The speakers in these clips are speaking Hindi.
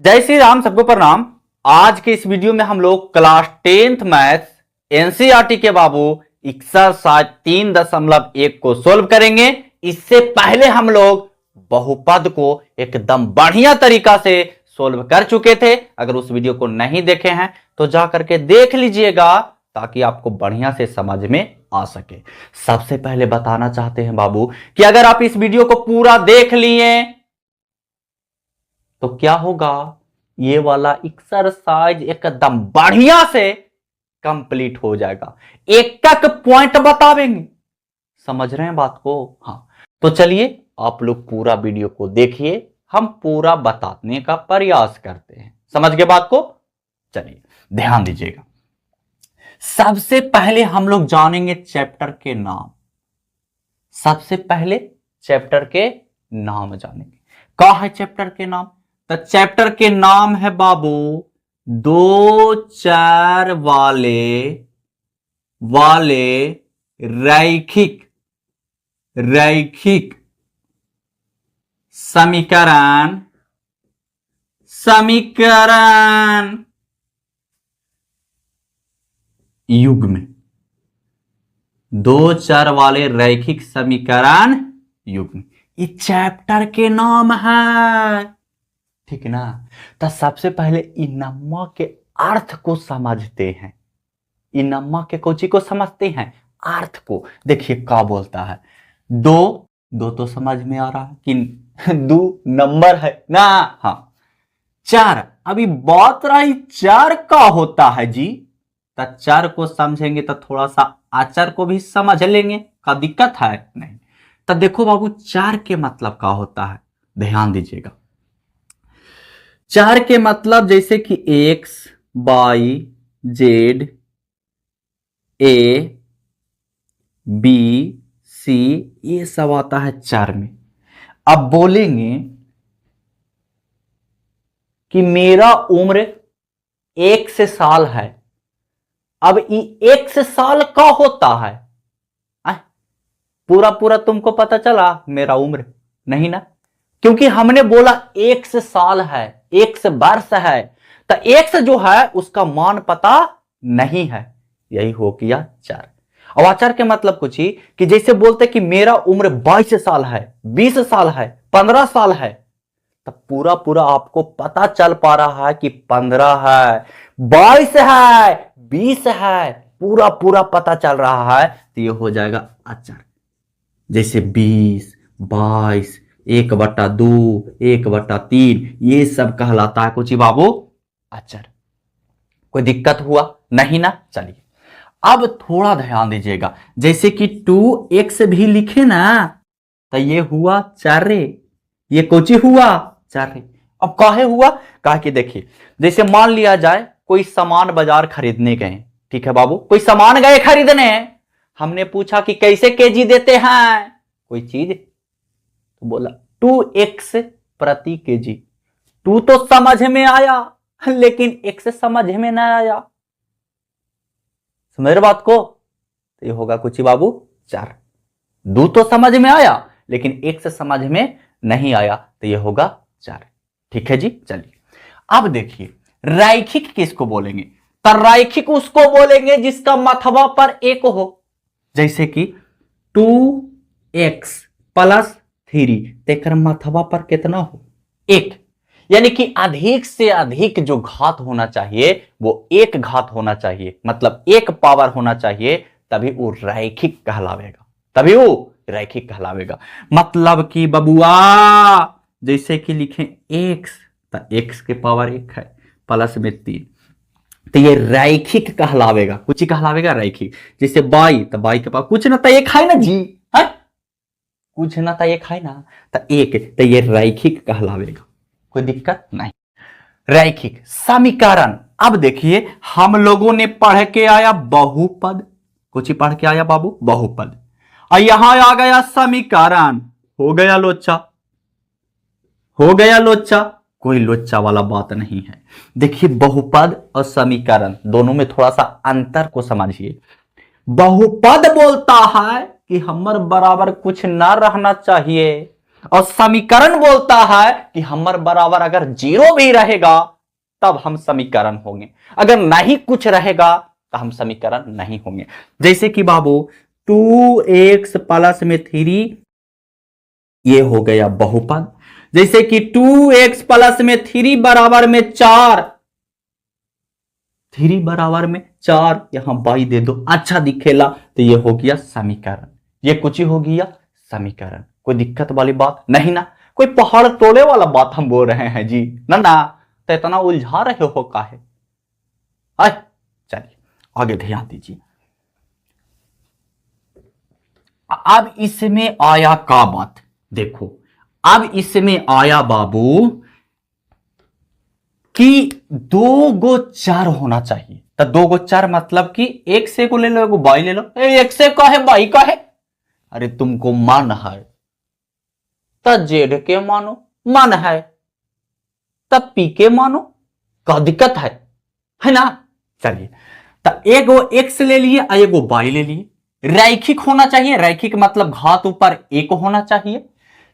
जय श्री राम, सबको प्रणाम। आज के इस वीडियो में हम लोग क्लास 10th मैथ्स एनसीईआरटी के बाबू एक्सरसाइज 3.1 को सोल्व करेंगे। इससे पहले हम लोग बहुपद को एकदम बढ़िया तरीका से सोल्व कर चुके थे। अगर उस वीडियो को नहीं देखे हैं तो जा करके देख लीजिएगा ताकि आपको बढ़िया से समझ में आ सके। सबसे पहले बताना चाहते हैं बाबू कि अगर आप इस वीडियो को पूरा देख लिए तो क्या होगा, ये वाला एक्सरसाइज एकदम बढ़िया से कंप्लीट हो जाएगा। एक एक पॉइंट बतावेंगे, समझ रहे हैं बात को? हाँ, तो चलिए आप लोग पूरा वीडियो को देखिए, हम पूरा बताने का प्रयास करते हैं। समझ गए बात को? चलिए ध्यान दीजिएगा। सबसे पहले हम लोग जानेंगे चैप्टर के नाम। सबसे पहले चैप्टर के नाम जानेंगे। क्या है चैप्टर के नाम? तो चैप्टर के नाम है बाबू दो चार वाले रैखिक समीकरण युग्म। दो चर वाले रैखिक समीकरण युग्म, ये चैप्टर के नाम है, ठीक ना? तो सबसे पहले इनम्मा के अर्थ को समझते हैं। इनम्मा के कोची को समझते हैं, अर्थ को। देखिए क्या बोलता है, दो तो समझ में आ रहा है कि दो नंबर है ना। हाँ, चार, अभी बात रही चार का होता है जी। तो चार को समझेंगे तो थोड़ा सा आचार को भी समझ लेंगे, का दिक्कत है नहीं। तो देखो बाबू, चार के मतलब क्या होता है, ध्यान दीजिएगा। चार के मतलब जैसे कि एक्स, वाई, जेड, ए, बी, सी, ये सब आता है चार में। अब बोलेंगे कि मेरा उम्र 1 साल है। अब ये 1 साल का होता है, पूरा तुमको पता चला मेरा उम्र? नहीं ना, क्योंकि हमने बोला 1 साल है, 1 वर्ष है। तो 1 जो है उसका मान पता नहीं है, यही हो गया चार। अब आचार के मतलब कुछ ही कि जैसे बोलते कि मेरा उम्र 22 साल है, 20 साल है, 15 साल है, तब पूरा आपको पता चल पा रहा है कि 15 है, 22 है, 20 है, पूरा पता चल रहा है, तो ये हो जाएगा आचार। जैसे 20, 22, 1/2, 1/3, ये सब कहलाता है कुछ ही बाबू आचार। कोई दिक्कत हुआ नहीं ना? चलिए अब थोड़ा ध्यान दीजिएगा। जैसे कि 2x भी लिखे ना, तो ये हुआ चारे, ये कोची हुआ चारे। अब काहे हुआ? कहा कि देखिए, जैसे मान लिया जाए कोई सामान बाजार खरीदने गए, ठीक है बाबू, कोई सामान गए खरीदने, हमने पूछा कि कैसे केजी देते हैं कोई चीज, तो बोला 2x प्रति केजी। 2 तो समझ में आया, लेकिन x समझ में ना आया। समझ रहे बात को? तो ये होगा कुछ ही बाबू चार। 2 तो समझ में आया, लेकिन x समझ में नहीं आया, तो ये होगा चार। ठीक है जी। चलिए अब देखिए, रैखिक किसको बोलेंगे? तो रैखिक उसको बोलेंगे जिसका मथवा पर एक हो। जैसे कि 2x + 3, तेकर मथवा पर कितना हो? 1। यानी कि अधिक से अधिक जो घात होना चाहिए वो 1 घात होना चाहिए, मतलब 1 पावर होना चाहिए, तभी वो रैखिक कहलावेगा। मतलब कि बबुआ जैसे कि लिखें x, तो x के पावर 1 है, प्लस में 3, तो ये रैखिक कहलावेगा। कुछ ही कहलावेगा रैखिक। जैसे बाई, तो बाई के पास कुछ ना था, एक है ना जी, है कुछ ना था, एक है ना, तो एक, तो ये रैखिक कहलावेगा। कोई दिक्कत नहीं। रैखिक समीकरण। अब देखिए, हम लोगों ने पढ़ के आया बहुपद, कुछ ही पढ़ के आया बाबू बहुपद, और यहां आ गया समीकरण, हो गया लोचा। कोई लोचा वाला बात नहीं है। देखिए, बहुपद और समीकरण दोनों में थोड़ा सा अंतर को समझिए। बहुपद बोलता है कि हमर बराबर कुछ ना रहना चाहिए, और समीकरण बोलता है कि हमर बराबर अगर जीरो भी रहेगा तब हम समीकरण होंगे, अगर नहीं कुछ रहेगा तो हम समीकरण नहीं होंगे। जैसे कि बाबू 2x प्लस में 3 ये हो गया बहुपद। जैसे कि 2x प्लस में 3 बराबर में 4, 3 बराबर में 4, यहां बाई दे दो अच्छा दिखेला तो ये हो गया समीकरण, ये कुछ ही हो गया समीकरण। कोई दिक्कत वाली बात नहीं ना, कोई पहाड़ तोड़े वाला बात हम बोल रहे हैं जी ना ना, तो इतना उलझा रहे हो काहे। चलिए आगे ध्यान दीजिए। अब इसमें आया का बात देखो, अब इसमें आया बाबू कि 2 गो चर होना चाहिए। तो 2 गो चर मतलब कि एक से को ले लो, एगो बाई ले लो। एक से का है बाई का है, अरे तुमको मन है तो जेड के मानो, मन है तब पी के मानो, का दिक्कत है ना। चलिए तो एगो एक्स ले लिए और एगो बाई ले लिए। रैखिक होना चाहिए, रैखिक मतलब घात ऊपर एक होना चाहिए,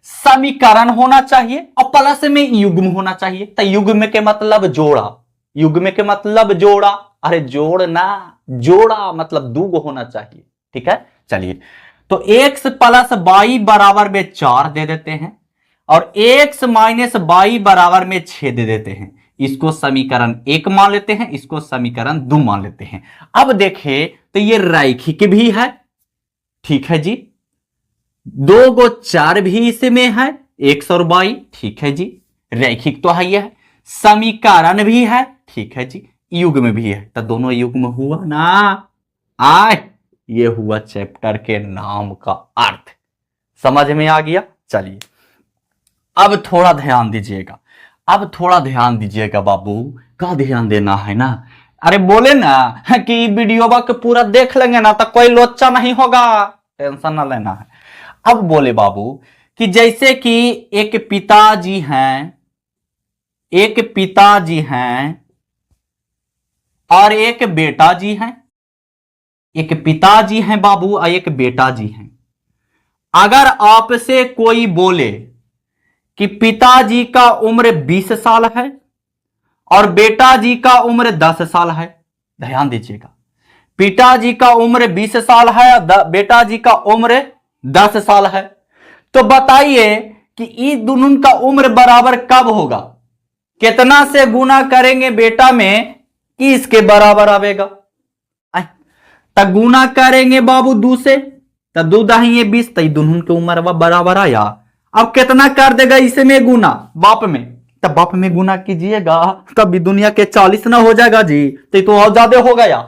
समीकरण होना चाहिए और प्लस में युग्म होना चाहिए। तो युग्म के मतलब जोड़ा, युग्म के मतलब जोड़ा, अरे जोड़ना, जोड़ा मतलब 2 गो होना चाहिए। ठीक है चलिए, तो x प्लस बाई बराबर में 4 दे देते हैं और x माइनस बाई बराबर में 6 दे देते हैं। इसको समीकरण 1 मान लेते हैं, इसको समीकरण 2 मान लेते हैं। अब देखें तो ये रैखिक भी है, ठीक है जी, 2 गो चर भी इसमें है, x और y, ठीक है जी, रैखिक तो है यह, समीकरण भी है, ठीक है जी, युग्म भी है। तो दोनों युग्म हुआ ना। ये हुआ चैप्टर के नाम का अर्थ, समझ में आ गया। चलिए अब थोड़ा ध्यान दीजिएगा, अब थोड़ा ध्यान दीजिएगा बाबू, का ध्यान देना है ना। अरे बोले ना कि वीडियो के पूरा देख लेंगे ना तो कोई लोचा नहीं होगा, टेंशन ना लेना है। अब बोले बाबू कि जैसे कि एक पिताजी हैं, एक पिताजी हैं और एक बेटा जी हैं, एक पिताजी हैं बाबू और एक बेटा जी हैं। अगर आपसे कोई बोले कि पिताजी का उम्र 20 साल है और बेटा जी का उम्र 10 साल है, ध्यान दीजिएगा, पिताजी का उम्र 20 साल है और बेटा जी का उम्र 10 साल है, तो बताइए कि इन दोनों का उम्र बराबर कब होगा, कितना से गुना करेंगे बेटा में कि इसके बराबर आवेगा। तो गुना करेंगे बाबू 2 से, तो 2 दाहिए 20, तो दोनों के उम्र बराबर आया। अब कितना कर देगा इसमें गुना, बाप में, तो बाप में गुना कीजिएगा कभी दुनिया के 40 ना हो जाएगा जी, तो और ज्यादा हो गया,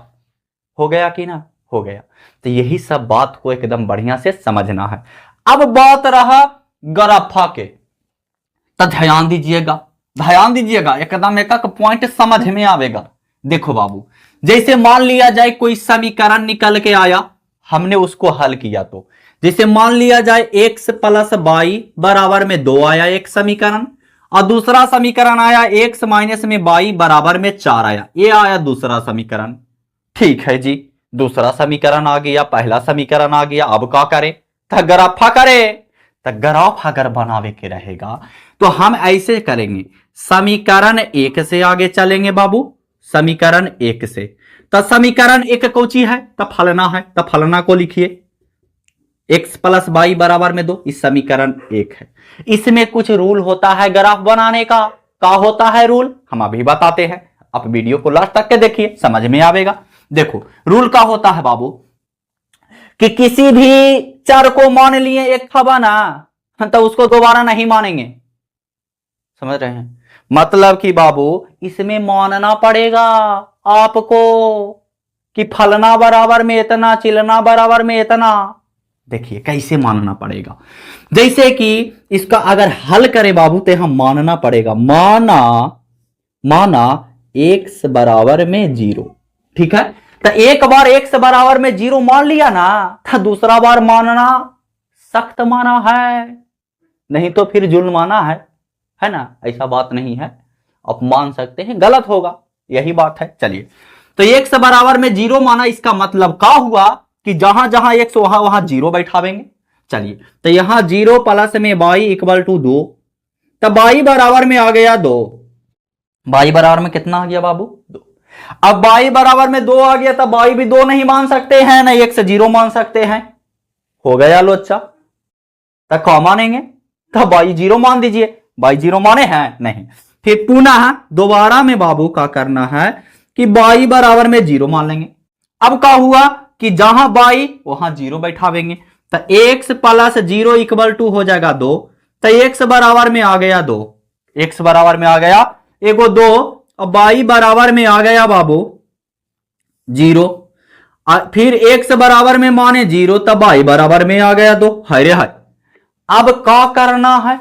हो गया कि ना, हो गया। तो यही सब बात को एकदम बढ़िया से समझना है। अब बात रहा ग्राफा के, तो ध्यान दीजिएगा, ध्यान दीजिएगा, एकदम एक एक पॉइंट समझ में आवेगा। देखो बाबू, जैसे मान लिया जाए कोई समीकरण निकल के आया, हमने उसको हल किया, तो जैसे मान लिया जाए x प्लस बाई बराबर में 2 आया एक समीकरण, और दूसरा समीकरण आया x माइनस में बाई बराबर में 4 आया, ये आया दूसरा समीकरण। ठीक है जी, दूसरा समीकरण आ गया, पहला समीकरण आ गया। अब क्या करें, तो ग्राफा करे। तो ग्राफ अगर बनावे के रहेगा तो हम ऐसे करेंगे, समीकरण 1 से आगे चलेंगे बाबू, समीकरण 1 से। तो समीकरण 1 कौची है, तो फलना है, तो फलना को लिखिए, x प्लस बाई बराबर में 2, इस समीकरण 1 है। इसमें कुछ रूल होता है ग्राफ बनाने का, होता है रूल, हम अभी बताते हैं, आप वीडियो को लास्ट तक के देखिए, समझ में आवेगा। देखो रूल का होता है बाबू कि किसी भी चर को मान लिए एक था ना, तो उसको दोबारा नहीं मानेंगे, समझ रहे हैं। मतलब कि बाबू इसमें मानना पड़ेगा आपको कि फलना बराबर में इतना, चिलना बराबर में इतना। देखिए कैसे मानना पड़ेगा, जैसे कि इसका अगर हल करें बाबू तो हम मानना पड़ेगा, माना x बराबर में 0, ठीक है। तो एक बार x बराबर में 0 मान लिया ना, तो दूसरा बार मानना सख्त माना है, नहीं तो फिर जुल्म माना है ना, ऐसा बात नहीं है, आप मान सकते हैं, गलत होगा, यही बात है। चलिए तो x बराबर में 0 माना, इसका मतलब क्या हुआ कि जहां जहां x वहां वहां 0 बैठावेंगे। चलिए, तो यहां 0 प्लस में y इक्वल टू 2, तो y बराबर में आ गया 2। y बराबर में कितना आ गया बाबू? 2। अब y बराबर में 2 आ गया, तो y भी 2 नहीं मान सकते हैं ना, x 0 मान सकते हैं। हो गया लोचा, तो क्या मानेंगे? तो y 0 मान दीजिए। y 0 माने हैं नहीं। फिर पुनः दोबारा में बाबू का करना है कि y बराबर में 0 मान लेंगे। अब क्या हुआ कि जहां y वहां 0 बैठावेंगे, तो x प्लस 0 इक्वल टू हो जाएगा 2। तो x बराबर में आ गया 2, x बराबर में आ गया एगो 2। अब y बराबर में आ गया बाबू 0। फिर x बराबर में माने 0, तब y बराबर में आ गया 2। हाय रे हाय। अब क्या करना है?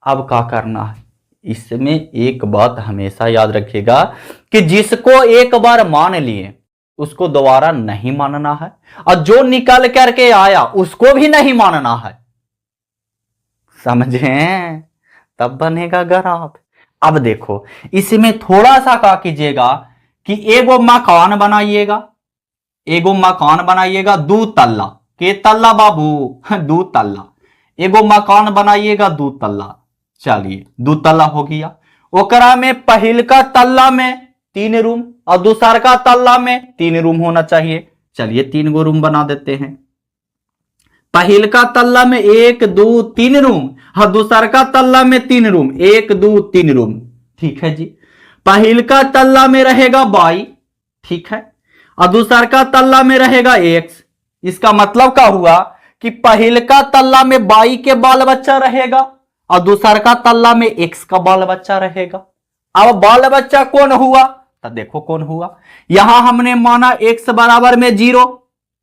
अब क्या करना है? इसमें एक बात हमेशा याद रखिएगा कि जिसको एक बार मान लिए उसको दोबारा नहीं मानना है, और जो निकल करके आया उसको भी नहीं मानना है। समझे? तब बनेगा ग्राफ। अब देखो, इसमें थोड़ा सा क्या कीजिएगा कि एगो मकान बनाइएगा, एगो मकान बनाइएगा 2 तल्ला। के तल्ला बाबू? 2 तल्ला। एगो मकान बनाइएगा 2 तल्ला। चलिए, 2 तल्ला हो गया। ओकरा में पहिल का तल्ला में 3 रूम और दूसर का तल्ला में 3 रूम होना चाहिए। चलिए 3 गो रूम बना देते हैं। पहिल का तल्ला में 1 2 3 रूम और दूसर का तल्ला में 3 रूम, 1 2 3 रूम। ठीक है जी। पहिल का तल्ला में रहेगा y, ठीक है, और दूसर का तल्ला में रहेगा x। इसका मतलब क्या हुआ कि पहिल का तल्ला में y के बाल बच्चा रहेगा और दूसर का तल्ला में x का बाल बच्चा रहेगा। अब बाल बच्चा कौन हुआ? तो देखो कौन हुआ। यहां हमने माना x बराबर में 0,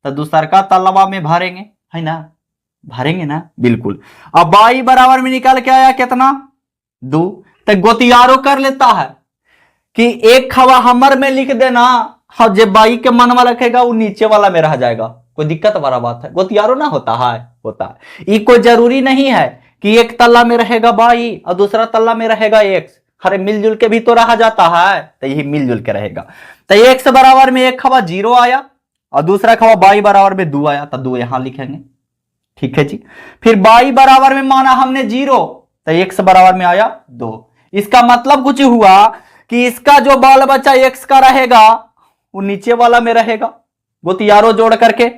तो दूसर का तल्ला में भरेंगे, है ना? भरेंगे ना, बिल्कुल। अब y बराबर में निकल के आया कितना? 2। तो गोतियारो कर लेता है कि एक खवा हमर में लिख देना, और जो y के मन में रखेगा वो नीचे वाला में रह जाएगा। कोई दिक्कत वाला बात है? गोतियारो ना होता है? होता है। ये कोई जरूरी नहीं है कि एक तल्ला में रहेगा y और दूसरा तल्ला में रहेगा x। अरे मिलजुल के भी तो रहा जाता है, तो यही मिलजुल के रहेगा। तो x बराबर में एक खवा 0 आया और दूसरा खवा y बराबर में 2 आया, तो 2 यहां लिखेंगे। ठीक है जी। फिर y बराबर में माना हमने 0, तो x बराबर में आया 2। इसका मतलब कुछ हुआ कि इसका जो बाल बच्चा x का रहेगा वो नीचे वाला में रहेगा, गोतियारो जोड़ करके,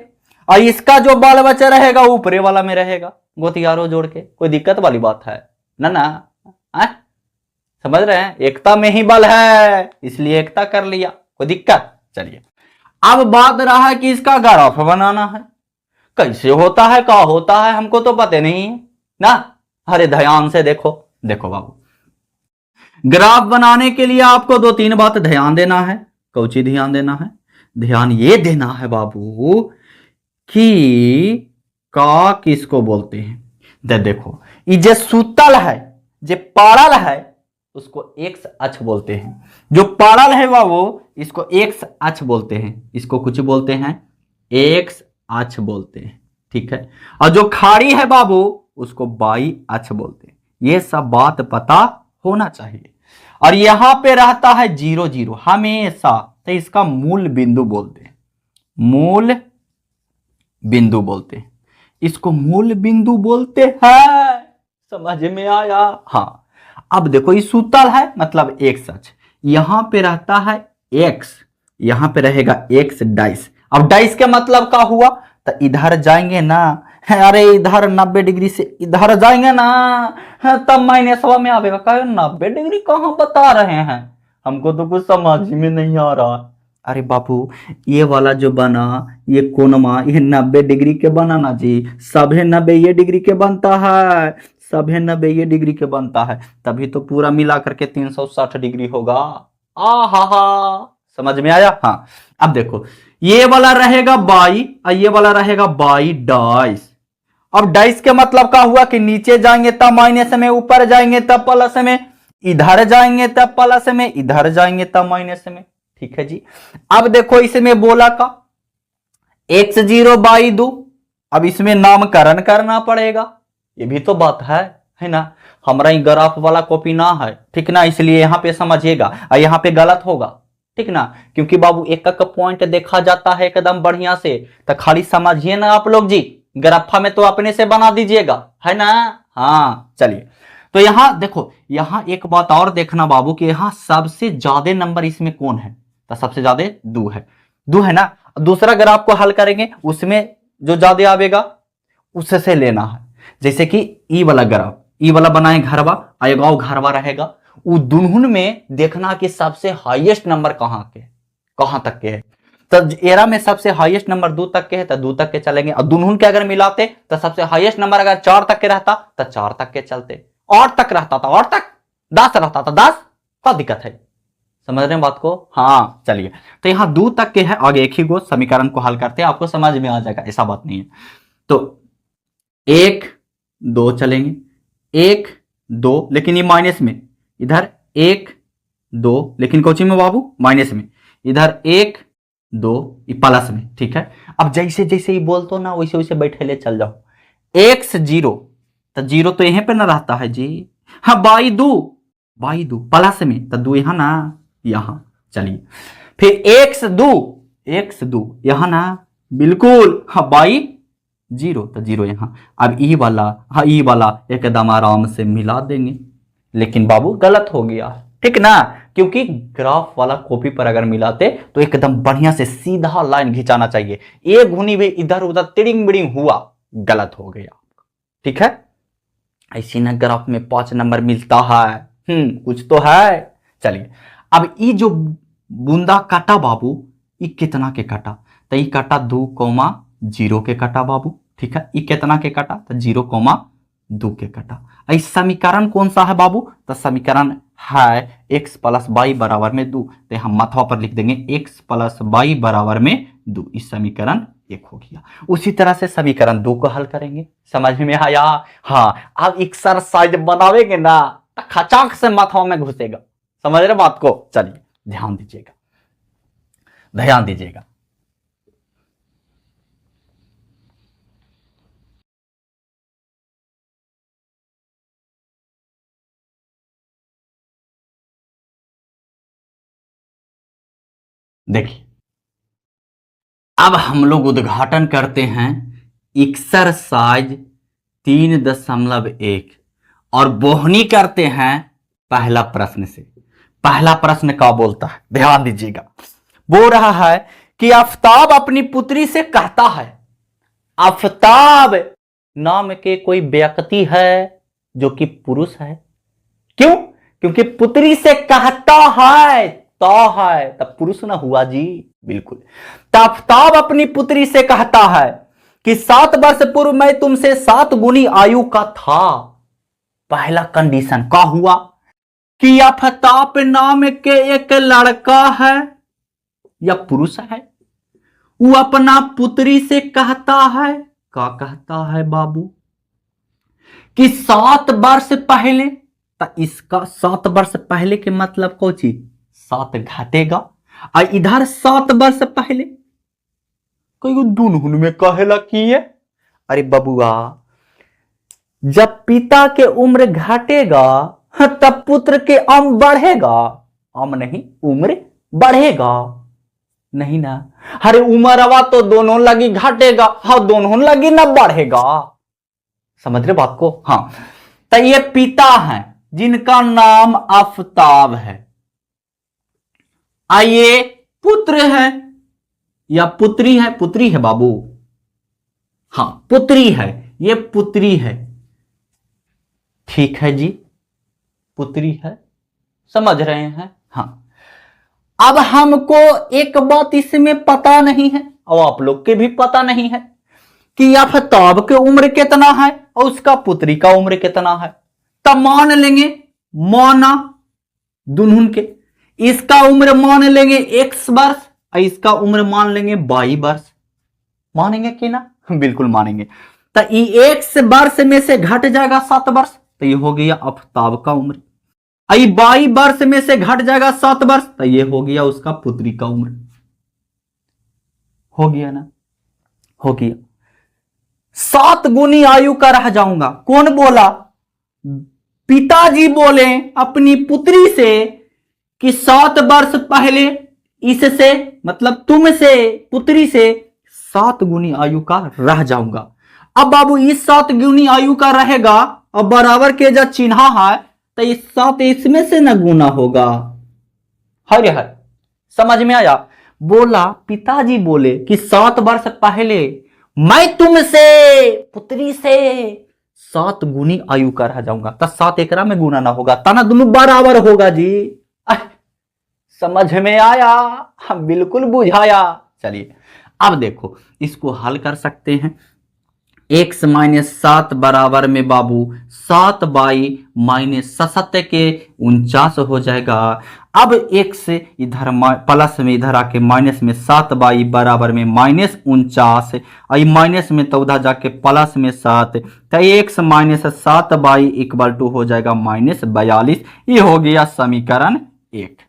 और इसका जो बाल बच्चा रहेगा वो ऊपरे वाला में रहेगा, गोतियारो जोड़ के। कोई दिक्कत वाली बात है ना? ना समझ रहे हैं? एकता में ही बल है, इसलिए एकता कर लिया। कोई दिक्कत? चलिए, अब बात रहा कि इसका ग्राफ बनाना है। कैसे होता है, क्या होता है, हमको तो पता नहीं है ना। अरे ध्यान से देखो, देखो बाबू, ग्राफ बनाने के लिए आपको 2-3 बात ध्यान देना है। कौची ध्यान देना है? ध्यान ये देना है बाबू कि का किसको बोलते हैं। देखो, ये जो सूतल है, जो पारल है, उसको एक्स अक्ष बोलते हैं। जो पारल है बाबू इसको एक्स अक्ष बोलते हैं, इसको कुछ बोलते हैं एक्स अक्ष बोलते हैं। ठीक है। और जो खाड़ी है बाबू उसको वाई अक्ष बोलते हैं। ये सब बात पता होना चाहिए। और यहां पे रहता है 0 0 हमेशा, तो इसका मूल बिंदु बोलते हैं, मूल बिंदु बोलते हैं, इसको मूल बिंदु बोलते हैं। समझ में आया? हाँ। अब देखो ये सूतल है मतलब एक्स अक्ष, यहां पे रहता है एक्स, यहां पे रहेगा एक्स डाइस। अब डाइस के मतलब क्या हुआ, तो इधर जाएंगे ना, अरे इधर 90 डिग्री से इधर जाएंगे ना, तब माइनसवा में आवेगा। कहा 90 डिग्री कहां बता रहे हैं, हमको तो कुछ समझ में नहीं आ रहा। अरे बापू ये वाला जो बना ये कोनमा, ये 90 डिग्री के बना ना जी, सभे 90 डिग्री के बनता है, सभे 90 डिग्री के बनता है, तभी तो पूरा मिला करके 360 डिग्री होगा। हा समझ में आया? हाँ। अब देखो ये वाला रहेगा बाई और ये वाला रहेगा बाई डाइस। अब डाइस के मतलब क्या हुआ कि नीचे जाएंगे तब माइनस में, ऊपर जाएंगे तब प्लस में, इधर जाएंगे तब प्लस में, इधर जाएंगे तब माइनस में। ठीक है जी। अब देखो इसमें बोला का x0/2, अब इसमें नामकरण करना पड़ेगा, ये भी तो बात है ना। हमारा ग्राफ वाला कॉपी ना है, ठीक ना, इसलिए यहां पे समझिएगा और यहां पे गलत होगा, ठीक ना, क्योंकि बाबू एक एक पॉइंट देखा जाता है एकदम बढ़िया से, तो खाली समझिए ना आप लोग जी, ग्राफा में तो अपने से बना दीजिएगा, है ना। हाँ चलिए, तो यहां देखो, यहां एक बात और देखना बाबू कि यहां सबसे ज्यादा नंबर इसमें कौन है, तो सबसे ज्यादा दो है, दो है ना। दूसरा ग्राफ को हल करेंगे उसमें जो ज्यादा आवेगा उससे लेना है। जैसे कि ई वाला ग्राफ, ई वाला बनाए घरवा, आएगा घरवा रहेगा, वो दुनहुन में देखना कि सबसे हाईएस्ट नंबर कहां तक के है। तो एरा में सबसे हाईएस्ट नंबर 2 तक के है तो 2 तक के चलेंगे, और दुनहुन के अगर मिलाते तो सबसे हाईएस्ट नंबर अगर 4 तक के रहता तो 4 तक के चलते, 8 तक रहता था 8 तक, 10 रहता था 10, क्या दिक्कत है, समझ रहे हैं बात को। हाँ चलिए, तो यहां 2 तक के है, आगे एक ही गो समीकरण को हल करते हैं, आपको समझ में आ जाएगा, ऐसा बात नहीं है। तो 1 2 चलेंगे, 1 2, लेकिन ये माइनस में, इधर 1 2, लेकिन कोची में बाबू माइनस में, इधर 1 2 प्लस में, ठीक है। अब जैसे जैसे ही बोलते हो ना वैसे वैसे बैठे ले चल जाओ। x 0, तो 0 तो यहीं पे ना रहता है जी, हाँ बाई 2 प्लस में, तो 2 यहां ना, यहां चलिए, फिर x 2 यहां ना, बिल्कुल हाँ बाई 0, तो 0 यहां। अब ई वाला, हाँ ई वाला एकदम आराम से मिला देंगे, लेकिन बाबू गलत हो गया, ठीक ना, क्योंकि ग्राफ वाला कॉपी पर अगर मिलाते तो एकदम बढ़िया से सीधा लाइन खिंचाना चाहिए, एक घुनी भी इधर उधर तिड़िंग बिड़िंग हुआ, गलत हो गया, ठीक है। ऐसी ना ग्राफ में 5 नंबर मिलता है, कुछ तो है। चलिए, अब ये जो बूंदा काटा बाबू, ये कितना के काटा, तो ये काटा 2,0 के काटा बाबू, ठीक है। ये कितना के काटा, तो 0,2 के काटा। इस समीकरण कौन सा है बाबू, तो समीकरण है x प्लस वाई बराबर में 2, तो हम माथवा पर लिख देंगे x प्लस वाई बराबर में 2, इस समीकरण 1 हो गया। उसी तरह से समीकरण 2 को हल करेंगे, समझ में आया। हाँ, अब एक्सरसाइज बनावेंगे ना खचाक से माथवा में घुसेगा, समझ रहे बात को। चलिए ध्यान दीजिएगा, ध्यान दीजिएगा। देखिए, अब हम लोग उद्घाटन करते हैं एक्सरसाइज 3.1 और बोहनी करते हैं पहला प्रश्न से। पहला प्रश्न क्या बोलता है, ध्यान दीजिएगा। बोल रहा है कि आफताब अपनी पुत्री से कहता है, आफताब नाम के कोई व्यक्ति है जो कि पुरुष है, क्यों, क्योंकि पुत्री से कहता है, तो है तब पुरुष ना हुआ जी, बिल्कुल। आफताब अपनी पुत्री से कहता है कि 7 वर्ष पूर्व मैं तुमसे 7 गुनी आयु का था। पहला कंडीशन क्या हुआ कि आफताब नाम के एक लड़का है या पुरुष है, वो अपना पुत्री से कहता है, क्या कहता है बाबू, कि 7 वर्ष पहले, तो इसका 7 वर्ष पहले के मतलब कौन चीज, 7 घटेगा, और इधर 7 वर्ष पहले कोई दुनहुन में कहेला की है। अरे बबुआ, जब पिता के उम्र घटेगा तब पुत्र के अम बढ़ेगा, अम नहीं उम्र बढ़ेगा, नहीं ना। अरे उम्रवा तो दोनों लगी घटेगा, हाँ दोनों लगी ना बढ़ेगा, समझ रहे बात को। हाँ, तो ये पिता हैं जिनका नाम आफताब है, आइए पुत्र है या पुत्री है, पुत्री है बाबू, हाँ पुत्री है, ये पुत्री है, ठीक है जी, पुत्री है, समझ रहे हैं। हाँ, अब हमको एक बात इसमें पता नहीं है और आप लोग के भी पता नहीं है कि आफताब की उम्र कितना है और उसका पुत्री का उम्र कितना है। तब मान लेंगे, माना दुल्हन के, इसका उम्र मान लेंगे x वर्ष और इसका उम्र मान लेंगे y वर्ष, मानेंगे कि ना, बिल्कुल मानेंगे। तो ये x वर्ष में से घट जाएगा 7 वर्ष, तो ये हो गया आफताब का उम्र, आई 22 वर्ष में से घट जाएगा 7 वर्ष, तो ये हो गया उसका पुत्री का उम्र, हो गया ना, हो गया। 7 गुनी आयु का रह जाऊंगा, कौन बोला, पिताजी बोले अपनी पुत्री से कि 7 वर्ष पहले इससे मतलब तुमसे, पुत्री से 7 गुनी आयु का रह जाऊंगा। अब बाबू इस 7 गुनी आयु का रहेगा, अब बराबर के जब चिन्हा है तो इस 7 इसमें से न गुना होगा। हरे हर समझ में आया। बोला पिताजी बोले कि 7 वर्ष पहले मैं तुमसे पुत्री से 7 गुनी आयु का रह जाऊंगा, तो 7 एकरा में गुना ना होगा, तना दोनों बराबर होगा जी। समझ में आया, हम बिल्कुल बुझाया। चलिए अब देखो इसको हल कर सकते हैं। x माइनस 7 बराबर में बाबू 7 बाई माइनस 7 के 49 हो जाएगा। अब x इधर प्लस में इधर आके माइनस में 7 बाई बराबर में माइनस 49, आई माइनस में तो उधर जाके प्लस में 7, तो x minus 7 y equal to हो जाएगा माइनस 42। ये हो गया समीकरण 1,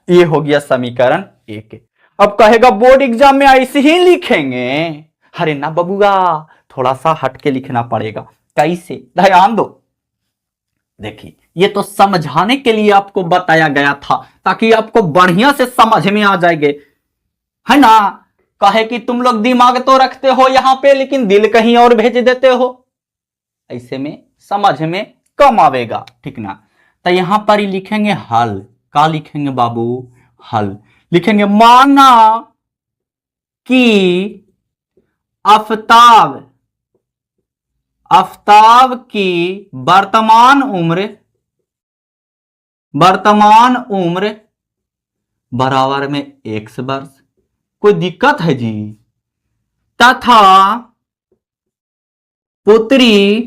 ये हो गया समीकरण 1। अब कहेगा बोर्ड एग्जाम में ऐसे ही लिखेंगे, अरे ना बबुआ थोड़ा सा हट के लिखना पड़ेगा। कैसे, ध्यान दो। देखिए ये तो समझाने के लिए आपको बताया गया था ताकि आपको बढ़िया से समझ में आ जाएंगे, है ना। कहे कि तुम लोग दिमाग तो रखते हो यहां पे लेकिन दिल कहीं और भेज देते हो, ऐसे में समझ में कम आवेगा, ठीक ना। तो यहां पर ही लिखेंगे हल। का लिखेंगे बाबू, हल लिखेंगे। माना कि आफताब की वर्तमान उम्र बराबर में x वर्ष, कोई दिक्कत है जी। तथा पुत्री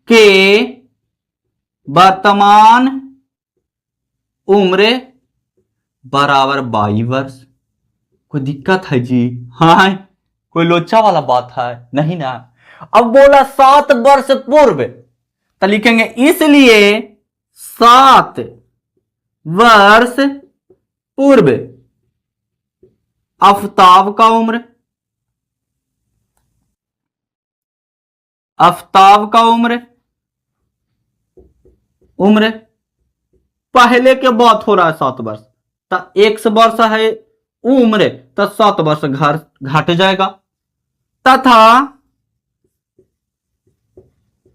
के वर्तमान उम्र बराबर 22 वर्ष, कोई दिक्कत है जी। हाँ कोई लोचा वाला बात है नहीं ना। अब बोला 7 वर्ष पूर्व, तो लिखेंगे इसलिए 7 वर्ष पूर्व आफताब का उम्र पहले के बात हो रहा है 7 वर्ष, तो 1 वर्ष है उम्र, तो 7 वर्ष घट जाएगा। तथा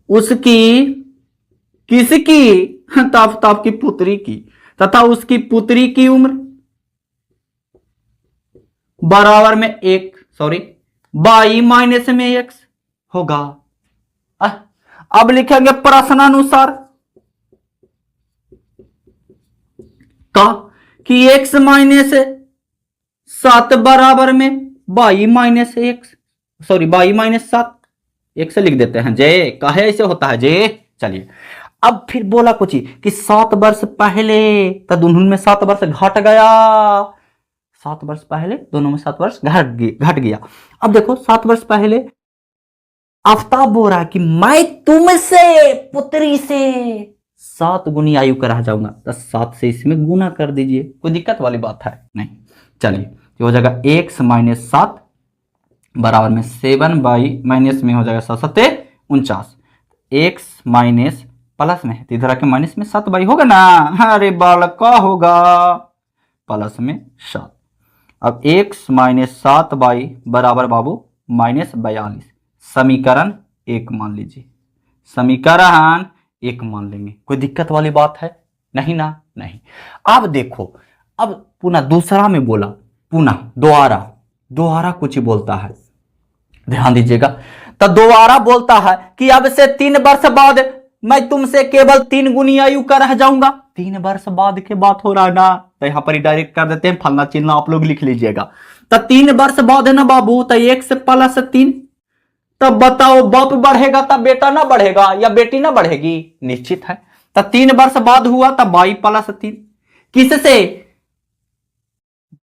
उसकी किसकी, आफताब की पुत्री की, तथा उसकी पुत्री की उम्र बराबर में 22 माइनस में x होगा। अब लिखेंगे प्रश्नानुसार का कि x माइनस 7 बराबर में 22 माइनस 7, एक से लिख देते हैं जे, काहे ऐसे होता है जे। चलिए अब फिर बोला कुछ ही कि 7 वर्ष पहले, तो दोनों में 7 वर्ष घट गया, 7 वर्ष पहले दोनों में 7 वर्ष घट गया। अब देखो 7 वर्ष पहले आफताब बोल रहा है कि मैं तुमसे पुत्री से 7 गुनी आयु का रह जाऊंगा, तो 7 से इसमें गुना कर दीजिए, कोई दिक्कत वाली बात है नहीं। चलिए हो जाएगा x माइनस 7 बराबर में 7 बाई माइनस में हो जाएगा 7 49, x माइनस प्लस में है तो इधर आके माइनस में 7 बाई होगा ना। अरे बालक का होगा प्लस में 7। अब x माइनस 7 बाई बराबर बाबू माइनस 42, समीकरण 1 मान लीजिए, समीकरण 1 मान लेंगे, कोई दिक्कत वाली बात है नहीं ना, नहीं। अब देखो अब पुनः दूसरा में बोला, पुनः दोबारा कुछ ही बोलता है, ध्यान दीजिएगा। तो दोबारा बोलता है कि अब से 3 वर्ष बाद मैं तुमसे केवल 3 गुनी आयु का रह जाऊंगा। 3 वर्ष बाद के बात हो रहा है ना, तो यहां पर ही डायरेक्ट कर देते हैं, फलना चिन्ह आप लोग लिख लीजिएगा। तो 3 वर्ष बाद है ना बाबू, तो 1 प्लस 3, तब बताओ बाप बढ़ेगा तब बेटा ना बढ़ेगा या बेटी ना बढ़ेगी, निश्चित है। तो 3 वर्ष बाद हुआ तब 22 प्लस 3, किससे,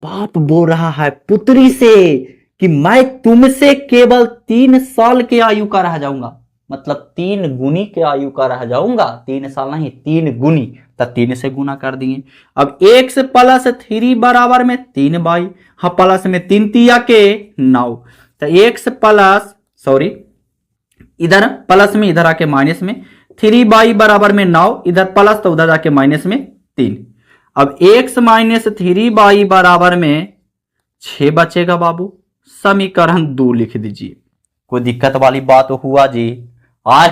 बाप बोल रहा है पुत्री से कि मैं तुमसे केवल 3 साल के आयु का रह जाऊंगा, मतलब 3 गुनी के आयु का रह जाऊंगा, 3 साल नहीं 3 गुनी, तो 3 से गुना कर दिए। अब x प्लस 3 बराबर में 3 बाई, हाँ प्लस में 3 तिया के 9, तो x प्लस इधर प्लस में इधर आके माइनस में 3 बाई बराबर में 9, इधर प्लस तो उधर आके माइनस में 3। अब x माइनस 3 बाई बराबर में 6 बचेगा बाबू, समीकरण 2 लिख दीजिए, कोई दिक्कत वाली बात हुआ जी? आय,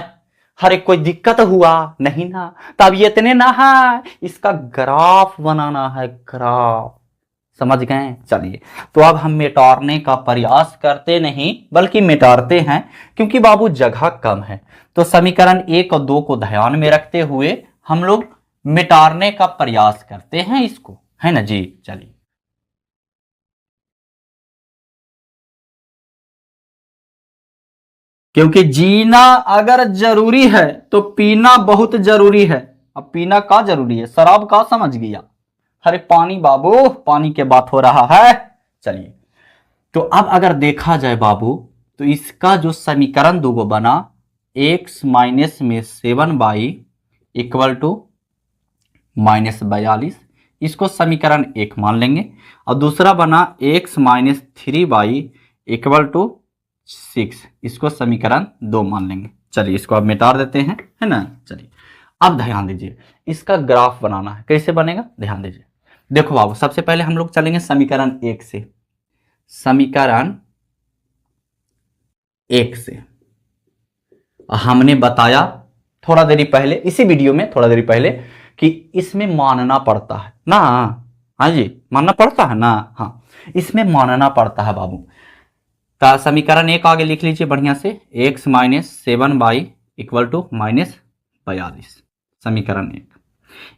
अरे कोई दिक्कत हुआ नहीं ना? तब ये इतने ना है, इसका ग्राफ बनाना है, ग्राफ। समझ गए? चलिए, तो अब हम मिटारने का प्रयास करते नहीं बल्कि मिटारते हैं, क्योंकि बाबू जगह कम है। तो समीकरण 1 और 2 को ध्यान में रखते हुए हम लोग मिटारने का प्रयास करते हैं इसको, है ना जी? चलिए, क्योंकि जीना अगर जरूरी है तो पीना बहुत जरूरी है। अब पीना का जरूरी है, शराब का समझ गया? अरे पानी बाबू, पानी के बात हो रहा है। चलिए, तो अब अगर देखा जाए बाबू, तो इसका जो समीकरण दो बना, x माइनस में 7y इक्वल टू -42, इसको समीकरण 1 मान लेंगे। और दूसरा बना x minus 3y equal to 6, इसको समीकरण 2 मान लेंगे। चलिए, इसको अब मिटा देते हैं, है ना? चलिए, अब ध्यान दीजिए, इसका ग्राफ बनाना है। कैसे बनेगा? ध्यान दीजिए। देखो बाबू, सबसे पहले हम लोग चलेंगे समीकरण 1 से। समीकरण 1 से हमने बताया थोड़ा देरी पहले, इसी वीडियो में थोड़ा देरी पहले, कि इसमें मानना पड़ता है ना। हाँ जी, मानना पड़ता है ना। हाँ, इसमें मानना पड़ता है बाबू। का समीकरण 1 आगे लिख लीजिए बढ़िया से, x minus 7y equal to -42, समीकरण 1।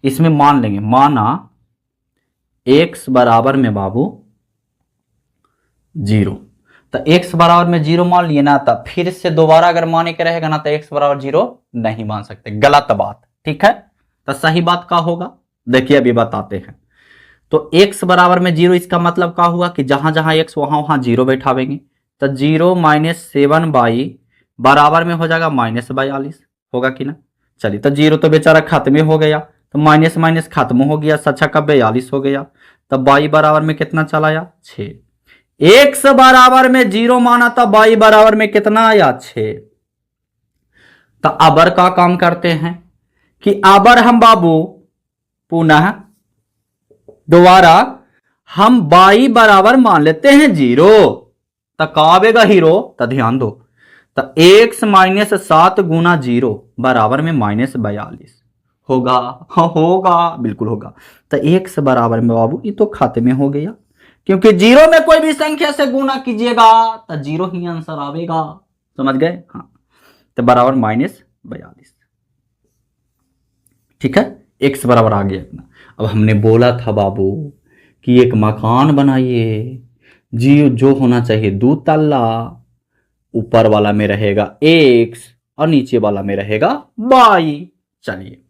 इसमें मान लेंगे, माना x बराबर में बाबू 0, तो x बराबर में 0 मान लिए ना, तब फिर से दोबारा अगर माने के रहेगा ना, तो x बराबर 0 नहीं मान सकते, गलत बात। ठीक है, तो सही बात का होगा, देखिए अभी बताते हैं। तो x बराबर में 0, इसका मतलब क्या हुआ कि जहां जहां x वहां वहां 0 बैठावेंगे, तो 0 माइनस 7y बराबर में हो जाएगा -42, होगा कि ना? चलिए, तो 0 तो बेचारा खत्म हो गया, तो माइनस माइनस खत्म हो गया, 6 का 42 हो गया। तब y बराबर में कितना चला आया? 6। x बराबर में 0 माना, तब y बराबर में कितना आया? 6। तो अबर का काम करते हैं कि अबर हम बाबू पुनः दोबारा हम y बराबर मान लेते हैं 0, तो का आवेगा हीरो? तो ध्यान दो, तो x माइनस 7 गुना 0 बराबर में -42 होगा। हाँ होगा, बिल्कुल होगा। तो x बराबर में बाबू ये तो खाते में हो गया, क्योंकि 0 में कोई भी संख्या से गुना कीजिएगा तो 0 ही आंसर आवेगा। समझ गए? हाँ, तो बराबर -42। ठीक है, x बराबर आ गया इतना। अब हमने बोला था बाबू कि एक मकान बनाइए, जी जो होना चाहिए 2 तल्ला, ऊपर वाला में रहेगा x और नीचे वाला में रहेगा y। चलिए,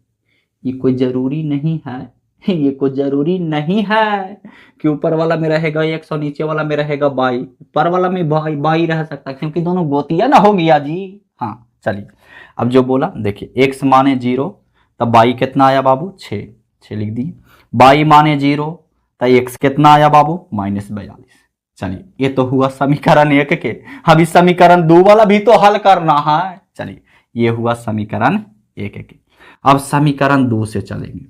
ये कोई जरूरी नहीं है, ये कोई जरूरी नहीं है कि ऊपर वाला में रहेगा x और नीचे वाला में रहेगा y। ऊपर वाला में y रह सकता है, क्योंकि दोनों गोतिया ना हो गया जी। हाँ, चलिए, अब जो बोला देखिए, x माने 0, तब y कितना आया बाबू? 6 लिख दिए। y माने 0, तो x कितना आया बाबू? -42। चलिए, ये तो हुआ समीकरण 1 के। अब इस समीकरण 2 वाला भी तो हल करना है। चलिए, ये हुआ समीकरण 1 के। अब समीकरण 2 से चलेंगे।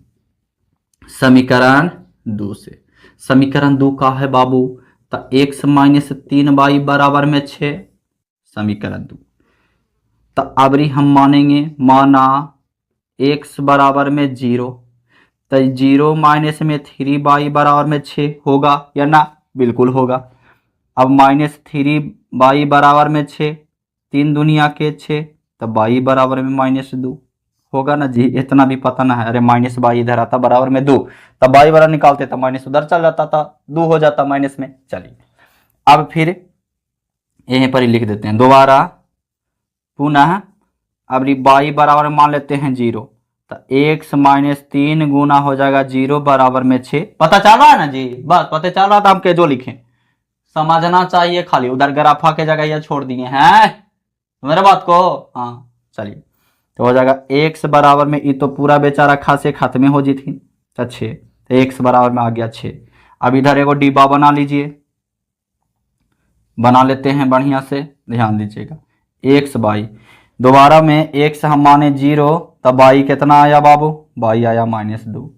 समीकरण 2 से, समीकरण 2 का है बाबू, तो x माइनस 3y बराबर में 6, समीकरण 2। तो अब हम मानेंगे, माना x बराबर में 0, तो 0 माइनस में 3y बराबर में 6 होगा या ना? बिल्कुल होगा। अब -3y बराबर में 6, 3 दुनिया के 6, तो y बराबर में -2 होगा ना जी? इतना भी पता ना है। अरे माइनस y इधर आता बराबर में 2, तब y बराबर निकालते तो माइनस उधर चल जाता था, 2 हो जाता माइनस में। चलिए, अब फिर यहीं पर ही लिख देते हैं दोबारा पुनः। अब y बराबर मान लेते हैं 0, तो x माइनस 3 गुना हो जाएगा 0 बराबर में 6। पता चल रहा है ना जी? बस पता चल रहा था, हम के जो लिखें समझना चाहिए खाली, उधर ग्राफा के जगह ये छोड़ दिए हैं मेरे बात को। हाँ, चलिए, तो हो जाएगा x बराबर में, ये तो पूरा बेचारा खासे खत्म हो जी थी, तो 6, तो x बराबर में आ गया 6। अब इधर एगो डिब्बा बना लीजिए, बना लेते हैं बढ़िया से, ध्यान दीजिएगा। x y दोबारा में x हम माने 0, तब y कितना आया बाबू? y आया -2।